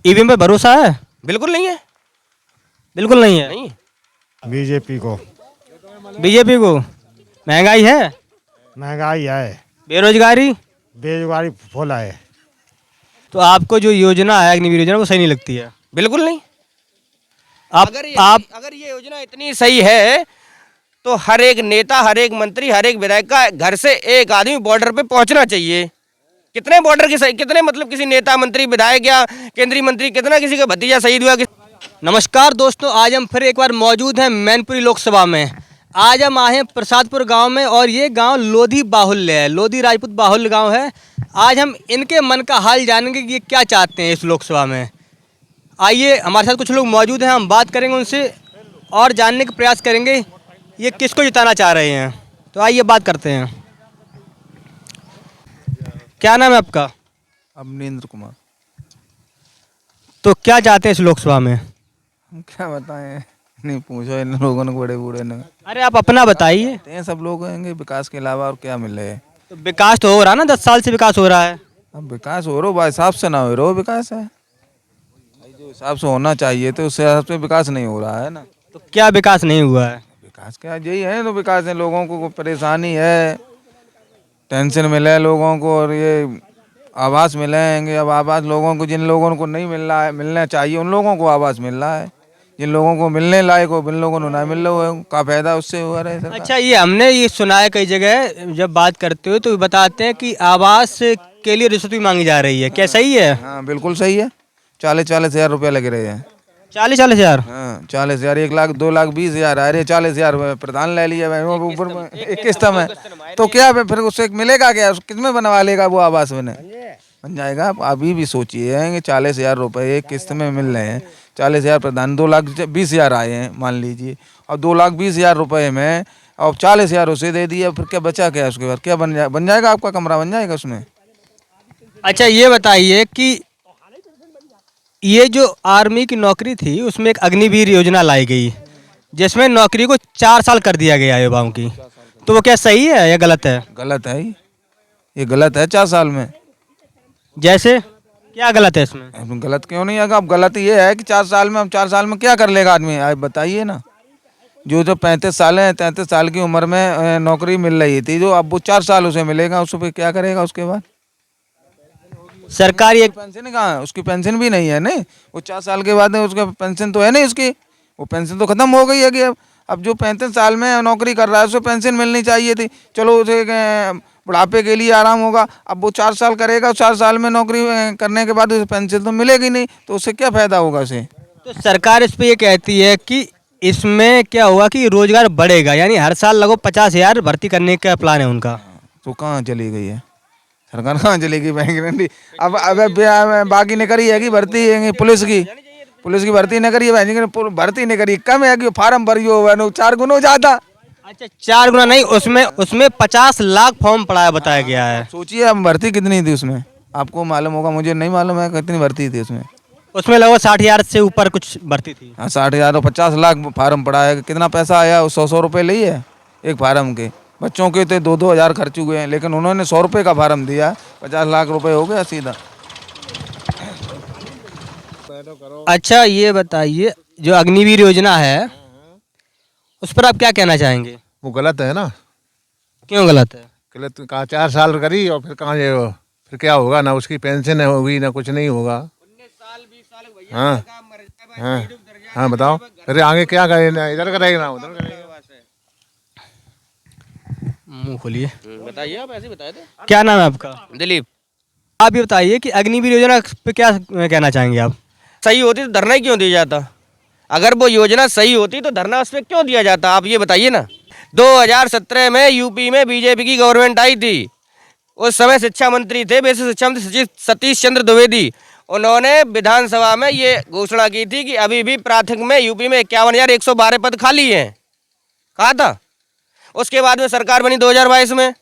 EVM पे भरोसा है? बिल्कुल नहीं है। बिल्कुल नहीं है। नहीं। बीजेपी को। बीजेपी को। महंगाई है? महंगाई है, बेरोजगारी? बेरोजगारी फुल है। तो आपको जो योजना है अग्निवीर योजना वो सही नहीं लगती है? बिल्कुल नहीं। आप अगर ये योजना इतनी सही है तो हर एक नेता, हर एक मंत्री, हर एक विधायक का घर से एक आदमी बॉर्डर पे पहुंचना चाहिए। कितने बॉर्डर के सही, कितने मतलब किसी नेता, मंत्री, विधायक या केंद्रीय मंत्री, कितना किसी का भतीजा शहीद हुआ? नमस्कार दोस्तों, आज हम फिर एक बार मौजूद हैं मैनपुरी लोकसभा में। आज हम आए हैं प्रसादपुर गांव में और ये गांव लोधी बाहुल्य है, लोधी राजपूत बाहुल्य गांव है। आज हम इनके मन का हाल जानेंगे कि ये क्या चाहते हैं इस लोकसभा में। आइए, हमारे साथ कुछ लोग मौजूद हैं, हम बात करेंगे उनसे और जानने का प्रयास करेंगे ये किसको जिताना चाह रहे हैं। तो आइए बात करते हैं। क्या नाम है आपका? अवनींद्र कुमार। तो क्या चाहते हैं इस लोकसभा में? हम क्या बताएं, नहीं पूछो इन लोगों ने, बड़े बूढ़े ने। अरे आप अपना बताइए। हैं सब लोग होंगे, विकास के अलावा और क्या मिले है? तो विकास तो हो रहा है ना, 10 साल से विकास हो रहा है। अब विकास हो रहा भाई, हिसाब से ना हो रहा विकास है भाई, जो हिसाब से होना चाहिए तो उस हिसाब से विकास नहीं हो रहा है ना। तो क्या विकास नहीं हुआ है? विकास क्या यही है, तो विकास है, लोगों को परेशानी है, टेंशन मिले लोगों को, और ये आवास मिलेंगे। अब आवास लोगों को, जिन लोगों को नहीं मिल रहा है, मिलना चाहिए उन लोगों को आवास मिल रहा है, जिन लोगों को मिलने लायक हो जिन लोगों को ना मिल रहा है, का फायदा उससे हुआ रहा है सरकार। अच्छा, ये हमने ये सुना है कई जगह जब बात करते हो तो बताते हैं कि आवास के लिए रिश्वत भी मांगी जा रही है, क्या सही है? हाँ बिल्कुल सही है। 40-40 हज़ार रुपया लग रहे हैं। 40-40 हज़ार? हाँ 40 हज़ार, 1 लाख 2 लाख 20 हज़ार, अरे 40 हज़ार प्रधान ले लिया भाई, वो ऊपर में एक किस्त में, तो क्या फिर उससे मिलेगा क्या? किस में बनवा लेगा वो आवास? बन जाएगा। आप अभी भी सोचिए कि 40 हज़ार रुपये एक किस्त में मिल रहे हैं, 40 हज़ार प्रधान, 2 लाख 20 हज़ार आए हैं मान लीजिए, और 2 लाख 20 हज़ार रुपये में और 40 हज़ार उसे दे दिया, फिर क्या बचा? क्या उसके बाद क्या बन जाएगा? आपका कमरा बन जाएगा उसमें? अच्छा, ये बताइए कि ये जो आर्मी की नौकरी थी उसमें एक अग्निवीर योजना लाई गई जिसमें नौकरी को 4 साल कर दिया गया युवाओं की, तो वो क्या सही है या गलत है? गलत है, ये गलत है। 4 साल में जैसे क्या गलत है इसमें? गलत क्यों नहीं है? अब गलत ये है कि 4 साल में, अब 4 साल में क्या कर लेगा आदमी? आप बताइए ना। जो 35 साल है, 33 साल की उम्र में नौकरी मिल रही थी, जो अब वो 4 साल उसे मिलेगा, उस पर क्या करेगा उसके बाद? सरकारी एक पेंशन कहाँ है? उसकी पेंशन भी नहीं है। नहीं, वो 4 साल के बाद उसका पेंशन तो है नहीं उसकी, वो पेंशन तो खत्म हो गई है कि अब जो 35 साल में नौकरी कर रहा है उसे पेंशन मिलनी चाहिए थी। चलो उसे बुढ़ापे के लिए आराम होगा। अब वो 4 साल करेगा, 4 साल में नौकरी करने के बाद उसे पेंशन तो मिलेगी नहीं, तो उससे क्या फायदा होगा उसे? तो सरकार इस पे ये कहती है कि इसमें क्या होगा कि रोजगार बढ़ेगा, यानी हर साल लगभग 50,000 भर्ती करने का प्लान है उनका। तो कहाँ चली गई है सरकार? कहाँ चलेगी बैंक? अब बाकी नहीं करी है कि भर्ती पुलिस की भर्ती नहीं करी है, भर्ती नहीं करी, कम है कि फार्म भरी हो 4 गुना ज़्यादा। अच्छा, 4 गुना नहीं, उसमें 50 लाख फॉर्म पड़ा है, बताया गया है। सोचिए अब भर्ती कितनी थी उसमें, आपको मालूम होगा, मुझे नहीं मालूम है कितनी भर्ती थी उसमें। उसमें लगभग 60,000 से ऊपर कुछ भर्ती थी। हाँ 60,000 और 50 लाख फार्म पड़ा है। कितना पैसा आया? 100 रुपये ली है एक फार्म के। बच्चों के तो 2-2 हज़ार खर्च हुए हैं, लेकिन उन्होंने 100 रुपये का फार्म दिया, 50 लाख रुपए हो गया सीधा। अच्छा, ये बताइए जो अग्निवीर योजना है उस पर आप क्या कहना चाहेंगे? वो गलत है ना। क्यों गलत है? गलत कहाँ? 4 साल करी और फिर कहाँ ये फिर क्या होगा? ना उसकी पेंशन होगी ना कुछ नहीं होगा। हाँ हाँ हाँ बताओ, अरे आगे क्या करें? ना इधर करेगा ना उधर करेगा। मुंह खोलिए। बताइए, आप ऐसे बताए थे। क्या नाम है आपका? दिलीप। आप ये बताइए कि अग्निवीर योजना पे क्या कहना चाहेंगे आप? सही होती तो धरना ही क्यों दिया जाता? अगर वो योजना सही होती तो धरना उस पर क्यों दिया जाता? आप ये बताइए ना। 2017 में यूपी में बीजेपी की गवर्नमेंट आई थी, उस समय शिक्षा मंत्री थे, बेसिक शिक्षा मंत्री सतीश चंद्र द्विवेदी। उन्होंने विधानसभा में ये घोषणा की थी कि अभी भी प्राथमिक में यूपी में 51,112 पद खाली हैं, कहा था। उसके बाद में सरकार बनी 2022 में।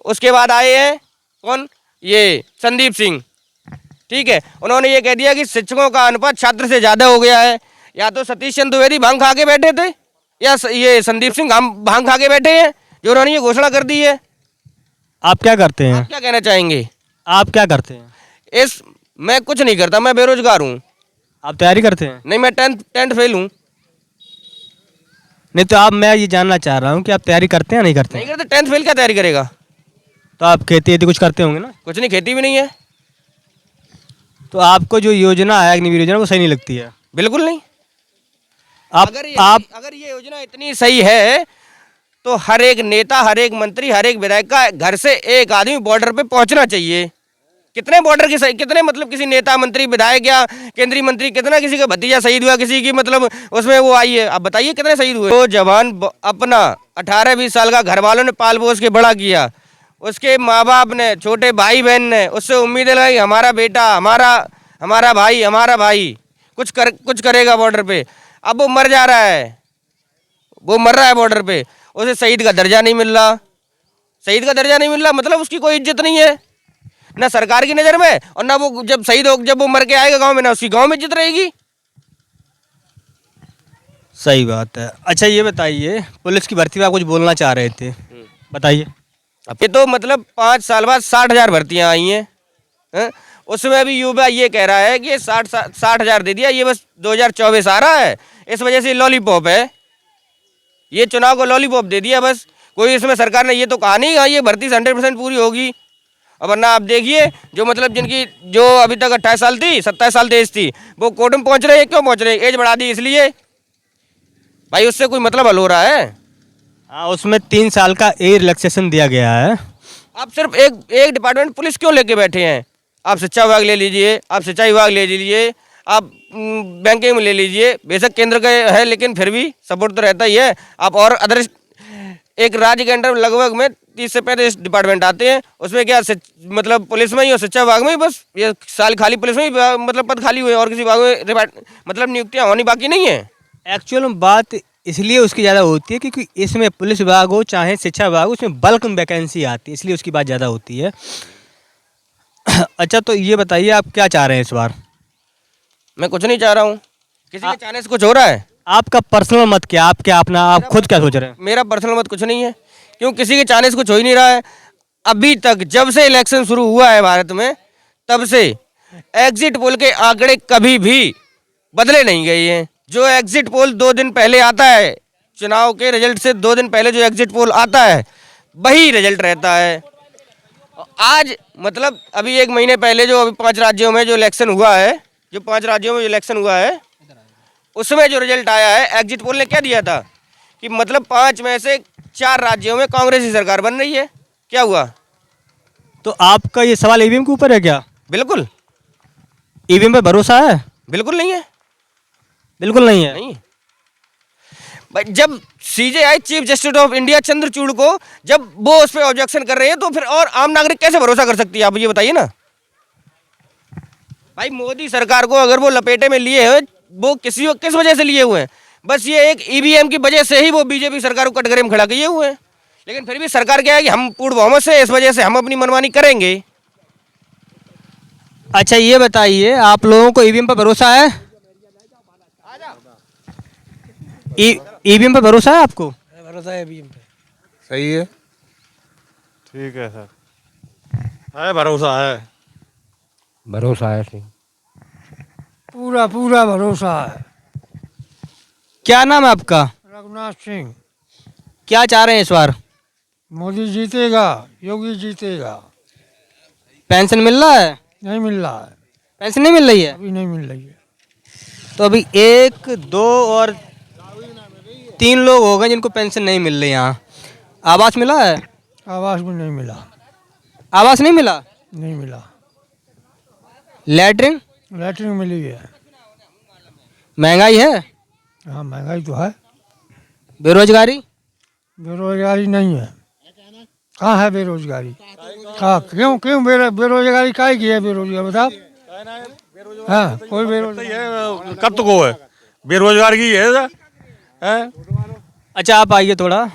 उसके बाद आए हैं कौन? ये संदीप सिंह, ठीक है। उन्होंने ये कह दिया कि शिक्षकों का अनुपात छात्र से ज़्यादा हो गया है। या तो सतीश चंद्र द्विवेदी भांग खा के बैठे थे या ये संदीप सिंह हम भांग खा के बैठे हैं जो उन्होंने ये घोषणा कर दी है। आप क्या करते हैं? आप क्या कहना चाहेंगे? आप क्या करते हैं? इस मैं कुछ नहीं करता, मैं बेरोजगार हूँ। आप तैयारी करते हैं? नहीं, मैं टेंथ फेल हूँ। नहीं तो आप, मैं ये जानना चाह रहा हूँ कि आप तैयारी करते हैं या नहीं करते नहीं हैं? करते, टेंथ फेल क्या तैयारी करेगा? तो आप खेती वेती कुछ करते होंगे ना? कुछ नहीं, खेती भी नहीं है। तो आपको जो योजना है अग्निवीर योजना वो सही नहीं लगती है? बिल्कुल नहीं। आप अगर ये योजना इतनी सही है तो हर एक नेता, हर एक मंत्री, हर एक विधायक का घर से एक आदमी बॉर्डर पे पहुंचना चाहिए। कितने बॉर्डर के कितने मतलब किसी नेता, मंत्री, विधायक या केंद्रीय मंत्री, कितना किसी का भतीजा शहीद हुआ, किसी की मतलब उसमें वो आई है, आप बताइए कितने शहीद हुए? तो जवान अपना 18-20 साल का घर वालों ने पाल पोस के बड़ा किया, उसके माँ बाप ने, छोटे भाई बहन ने उससे उम्मीदें लगाई, हमारा बेटा, हमारा भाई कुछ करेगा बॉर्डर पे। अब वो मर जा रहा है, वो मर रहा है बॉर्डर पे, उसे शहीद का दर्जा नहीं मिल रहा। शहीद का दर्जा नहीं मिल रहा मतलब उसकी कोई इज्जत नहीं है, ना सरकार की नज़र में, और ना वो जब वो मर के आएगा गांव में, ना उसकी गांव में इज्जत रहेगी। सही बात है। अच्छा ये बताइए, पुलिस की भर्ती में आप कुछ बोलना चाह रहे थे, बताइए। अब ये तो मतलब 5 साल बाद 60,000 भर्तियां आई हैं, हैं? उसमें भी युवा ये कह रहा है कि 60,000 दे दिया, ये बस 2024 आ रहा है, इस वजह से लॉलीपॉप है, ये चुनाव को लॉलीपॉप दे दिया बस। कोई इसमें सरकार ने ये तो कहा नहीं, हाँ ये भर्ती 100% पूरी होगी। अब वरना आप देखिए, जो मतलब जिनकी जो अभी तक 28 साल थी, 27 साल एज थी, वो कोर्ट में पहुंच रहे हैं। क्यों पहुंच रहे हैं? एज बढ़ा दी इसलिए। भाई उससे कोई मतलब हल हो रहा है? हाँ, उसमें 3 साल का एज रिलैक्सेशन दिया गया है। आप सिर्फ एक डिपार्टमेंट पुलिस क्यों लेके बैठे हैं? आप शिक्षा विभाग ले लीजिए, आप सिंचाई विभाग ले लीजिए, आप बैंकिंग में ले लीजिए, बेशक केंद्र का है लेकिन फिर भी सपोर्ट तो रहता ही है। आप और अदर एक राज्य के अंडर लगभग में 30 से 35 डिपार्टमेंट आते हैं, उसमें क्या मतलब पुलिस में ही और शिक्षा विभाग में ही बस ये साल खाली पुलिस में ही मतलब पद खाली हुए, और किसी विभाग में मतलब नियुक्तियाँ होनी बाकी नहीं है। एक्चुअल में बात इसलिए उसकी ज़्यादा होती है क्योंकि इसमें पुलिस विभाग हो चाहे शिक्षा विभाग हो, उसमें बल्क में वैकेंसी आती है, इसलिए उसकी बात ज़्यादा होती है। अच्छा तो ये बताइए, आप क्या चाह रहे हैं इस बार? मैं कुछ नहीं चाह रहा हूँ, किसी के चाहने से कुछ हो रहा है? आपका पर्सनल मत क्या, आप खुद क्या सोच रहे हैं? मेरा पर्सनल मत कुछ नहीं है, क्यों किसी के चाहने से कुछ हो ही नहीं रहा है। अभी तक जब से इलेक्शन शुरू हुआ है भारत में, तब से एग्जिट पोल के आंकड़े कभी भी बदले नहीं गए हैं। जो एग्जिट पोल 2 दिन पहले आता है, चुनाव के रिजल्ट से 2 दिन पहले जो एग्जिट पोल आता है वही रिजल्ट रहता है। आज मतलब अभी 1 महीने पहले जो अभी 5 राज्यों में जो इलेक्शन हुआ है, उसमें जो रिजल्ट आया है, एग्जिट पोल ने क्या दिया था कि मतलब 5 में से 4 राज्यों में कांग्रेस की सरकार बन रही है। क्या हुआ? तो आपका ये सवाल ईवीएम के ऊपर है क्या? बिल्कुल। ईवीएम पे भरोसा है? बिल्कुल नहीं है। बिल्कुल नहीं है। नहीं भाई, जब CJI chief justice of India Chandrachud को जब वो उस पर ऑब्जेक्शन कर रहे हैं, तो फिर और आम नागरिक कैसे भरोसा कर सकती है? आप ये बताइए ना भाई। मोदी सरकार को अगर वो लपेटे में लिए हैं, वो किस वजह से लिए हुए हैं? बस ये एक ईवीएम की वजह से ही वो बीजेपी सरकार को कटघरे में खड़ा किए हुए हैं। लेकिन फिर भी सरकार क्या है कि हम पूर्ण बहुमत से, इस वजह से हम अपनी मनमानी करेंगे। अच्छा ये बताइए, आप लोगों को ईवीएम पर भरोसा है? ईवीएम पर भरोसा है आपको? भरोसा है ईवीएम पे। सही है। ठीक है सर, है भरोसा है। भरोसा है सिंह, पूरा पूरा भरोसा है। क्या नाम है आपका? रघुनाथ सिंह। क्या चाह रहे हैं इस बार? मोदी जीतेगा, योगी जीतेगा। पेंशन मिल रहा है? नहीं मिल रहा है, पेंशन नहीं मिल रही है? अभी नहीं मिल रही है। तो अभी 1, 2 और 3 लोग हो गए जिनको पेंशन नहीं मिल रही। यहाँ आवास मिला है? आवास भी नहीं मिला। आवास नहीं मिला? नहीं मिला। लैटरिन? लैटरिन मिली है। महंगाई है? हाँ महंगाई तो है। बेरोजगारी? बेरोजगारी नहीं है। कहाँ है बेरोजगारी? कहाँ क्यों क्यों बेरोजगारी काहे की है? बेरोजगार बताओ। हाँ कोई बेरोजगार कब तक वो है बेरोजगार की है? अच्छा आप आइए थोड़ा,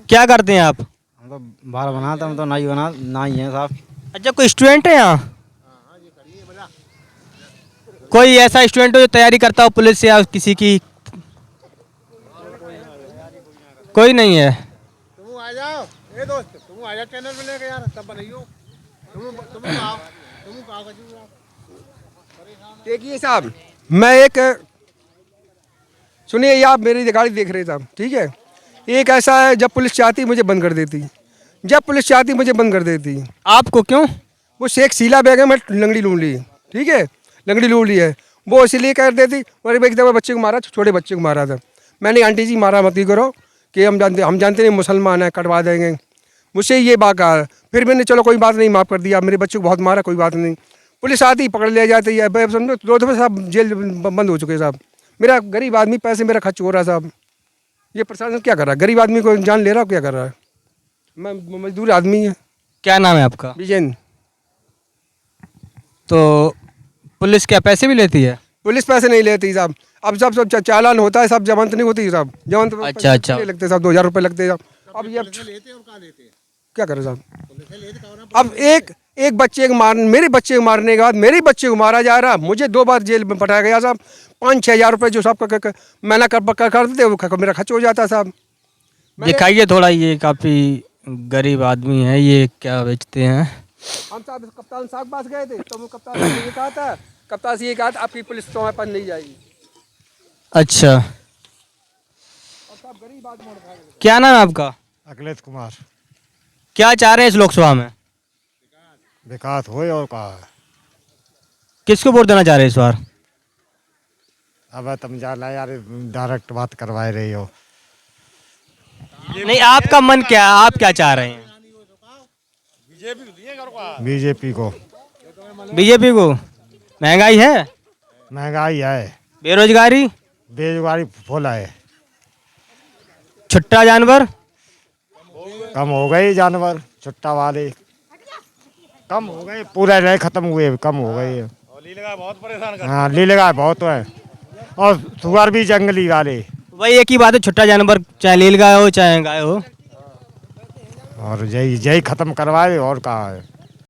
क्या करते हैं आप? हम तो बाहर बनाते, हम तो ना ही है साहब। अच्छा कोई स्टूडेंट है यहाँ? कोई ऐसा स्टूडेंट हो जो तैयारी करता हो पुलिस या किसी की? कोई नहीं है। तुम आ जाओ, ए दोस्त तुम आ जाओ चैनल में लेके यार, तब बनाइयो। तुम आओ, तुम देखिए साहब, मैं एक सुनिए, ये आप मेरी गाड़ी देख रहे साहब, ठीक है। एक ऐसा है, जब पुलिस चाहती मुझे बंद कर देती, जब पुलिस चाहती मुझे बंद कर देती। आपको क्यों? वो शेख सीला बैग है, मैं लंगड़ी लूट ली, ठीक है, लंगड़ी लूट ली है, वो इसलिए कर देती। और एक दफ़ा बच्चे को मारा, छोटे बच्चे को मारा था मैंने। आंटी जी मारा मत ही करो कि हम जानते नहीं मुसलमान है, कटवा देंगे, मुझसे ये बात कहा। फिर मैंने चलो कोई बात नहीं, माफ़ कर दिया, मेरे बच्चे को बहुत मारा, कोई बात नहीं। पुलिस आती पकड़ ले जाती है, समझो 2 दफ़े साहब जेल बंद हो चुके साहब। मेरा गरीब आदमी, पैसे मेरा खर्च हो रहा है साहब। ये प्रशासन क्या कर रहा है? गरीब आदमी को जान ले रहा हो, क्या कर रहा है? मैं मजदूर आदमी है। क्या नाम है आपका? विजयन। तो पुलिस क्या पैसे भी लेती है? पुलिस पैसे नहीं लेती साहब। अब सब चालान होता है, सब जमानत नहीं होती साहब, जमानत अच्छा, अच्छा। लगते साहब, 2000 रुपये लगते साहब। अब ये क्या करें साहब? अब एक बच्चे को मेरे बच्चे को मारने के बाद मेरे बच्चे को मारा जा रहा, मुझे 2 बार जेल में पटाया गया साहब। 5-6 हज़ार रुपये जो साहब मैंने कर देते, वो मेरा खर्च हो जाता साहब। दिखाइए थोड़ा, ये काफ़ी गरीब आदमी है, ये क्या बेचते हैं? हम साहब कप्तान साहब पास गए थे, तो वो कप्तान ने ये कहा था, कप्तान से ये कहा था आपकी पुलिस तो हमारे पास नहीं जाएगी। अच्छा, क्या नाम है आपका? अखिलेश कुमार। क्या चाह रहे हैं इस लोकसभा में? विकास हो और कहा है। किसको वोट देना चाह रहे हैं इस बार? अब तुम जाना यार, डायरेक्ट बात करवाए रही हो। नहीं, आपका मन क्या है, आप क्या चाह रहे हैं? बीजेपी को। बीजेपी को? महंगाई है? महंगाई है, बेरोजगारी? बेरोजगारी फुल है। छुट्टा जानवर? कम हो गए जानवर, छुट्टा वाले कम हो गए, पूरे नहीं खत्म हुए, कम हो गए। हाँ, नीलगाय बहुत है, और सुअर भी जंगली वाले। वही एक ही बात है, छुट्टा जानवर चाहे नीलगाय हो चाहे गाय हो। और यही खत्म करवाए और कहा है।